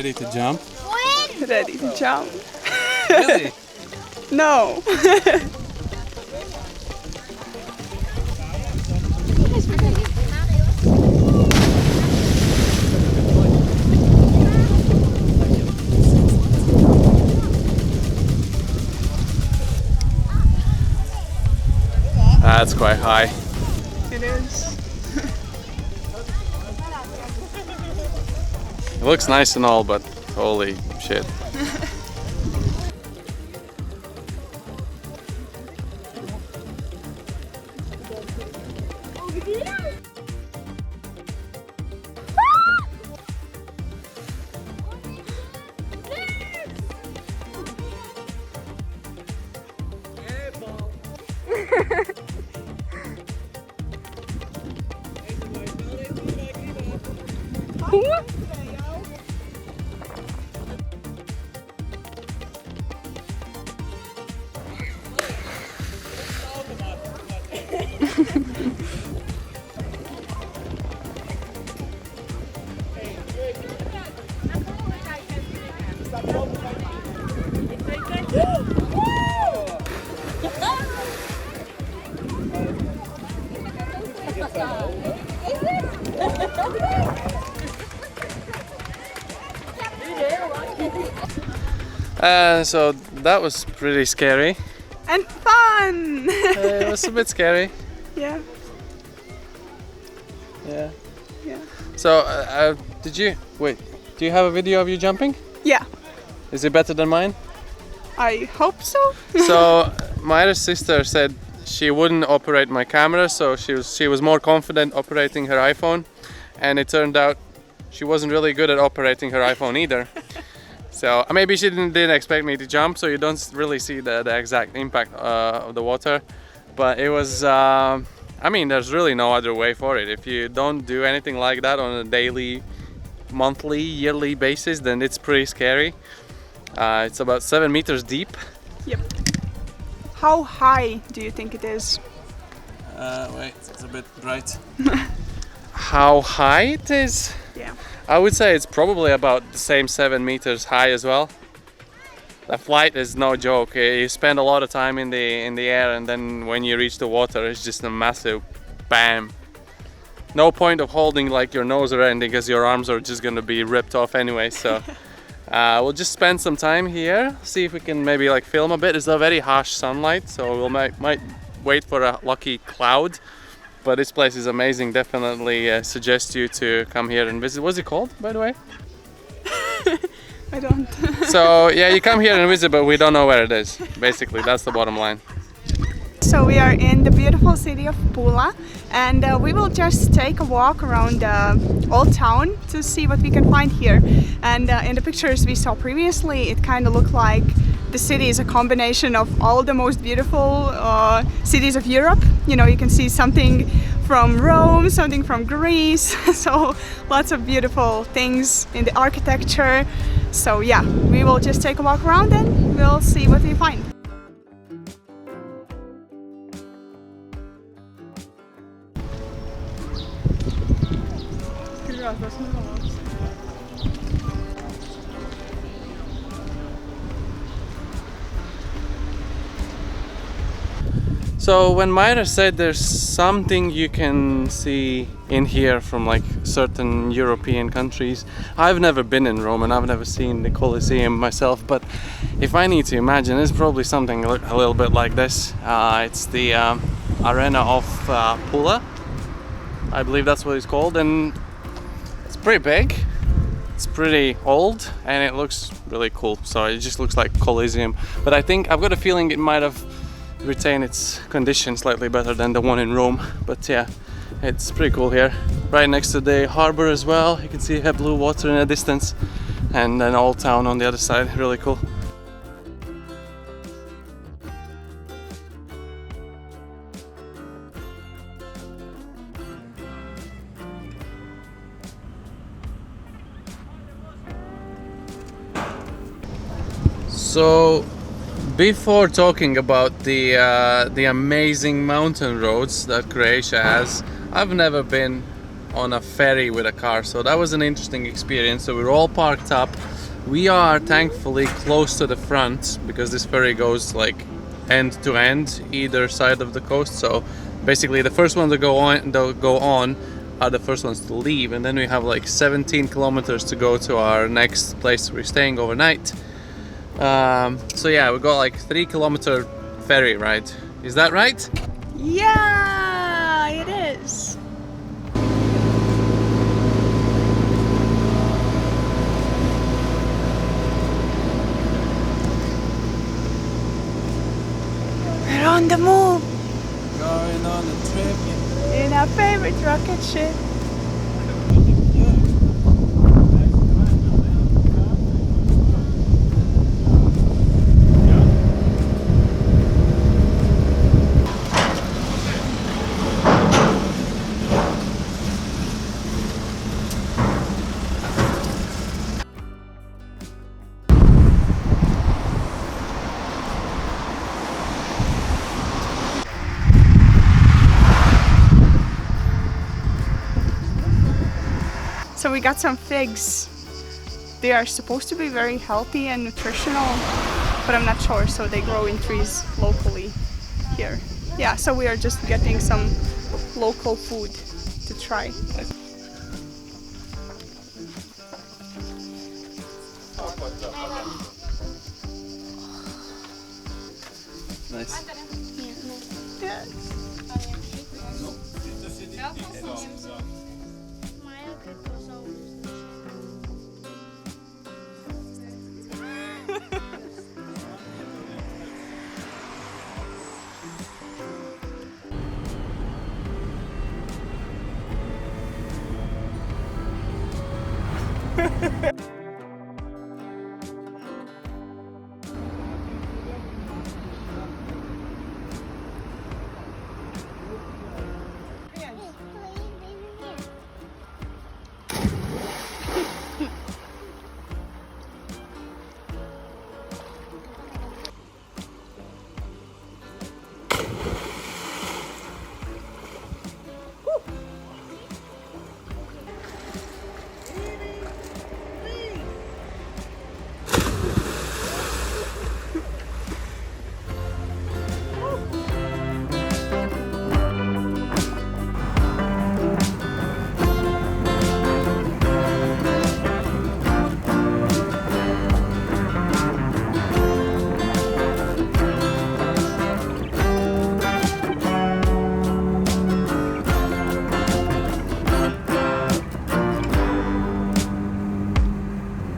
Ready to jump? Ready to jump. Really? No. That's quite high. It is. It looks nice and all, but holy shit. So that was pretty scary. And fun! It was a bit scary. Yeah. Yeah. Yeah. So, do you have a video of you jumping? Yeah. Is it better than mine? I hope so. So, my sister said she wouldn't operate my camera, so she was more confident operating her iPhone, and it turned out she wasn't really good at operating her iPhone either. So maybe she didn't expect me to jump, so you don't really see the exact impact of the water. But it was, I mean, there's really no other way for it. If you don't do anything like that on a daily, monthly, yearly basis, then it's pretty scary. It's about 7 meters deep. Yep. How high do you think it is? Wait, it's a bit bright. How high it is? Yeah. I would say it's probably about the same 7 meters high as well. The flight is no joke. You spend a lot of time in the air, and then when you reach the water, it's just a massive bam. No point of holding like your nose or anything, because your arms are just gonna be ripped off anyway. So we'll just spend some time here, see if we can maybe like film a bit. It's a very harsh sunlight, so we'll might wait for a lucky cloud. But this place is amazing. Definitely suggest you to come here and visit. What's it called, by the way? I don't. So yeah, you come here and visit, but we don't know where it is. Basically, that's the bottom line. So we are in the beautiful city of Pula, and we will just take a walk around the old town to see what we can find here. And in the pictures we saw previously, it kind of looked like the city is a combination of all the most beautiful cities of Europe. You know, you can see something from Rome, something from Greece, so lots of beautiful things in the architecture. So yeah, we will just take a walk around and we'll see what we find. So when Ma&Ri said there's something you can see in here from like certain European countries, I've never been in Rome and I've never seen the Colosseum myself, but if I need to imagine, it's probably something a little bit like this. It's the arena of Pula, I believe that's what it's called, and it's pretty big, it's pretty old, and it looks really cool. So it just looks like Colosseum, but I think I've got a feeling it might have retain its condition slightly better than the one in Rome. But yeah, it's pretty cool here. Right next to the harbor as well, you can see blue water in the distance, and then old town on the other side. Really cool. So before talking about the amazing mountain roads that Croatia has, I've never been on a ferry with a car, so that was an interesting experience. So we were all parked up We are thankfully close to the front because this ferry goes like end to end either side of the coast. So basically the first ones that go on are the first ones to leave, and then we have like 17 kilometers to go to our next place we're staying overnight. So yeah, we got like 3-kilometer ferry ride. Is that right? Yeah, it is. We're on the move. Going on a trip. In our favorite rocket ship. So we got some figs. They are supposed to be very healthy and nutritional, but I'm not sure, so they grow in trees locally here. Yeah, so we are just getting some local food to try. Nice. Yes. Welkom van Maja Cryptozoologist.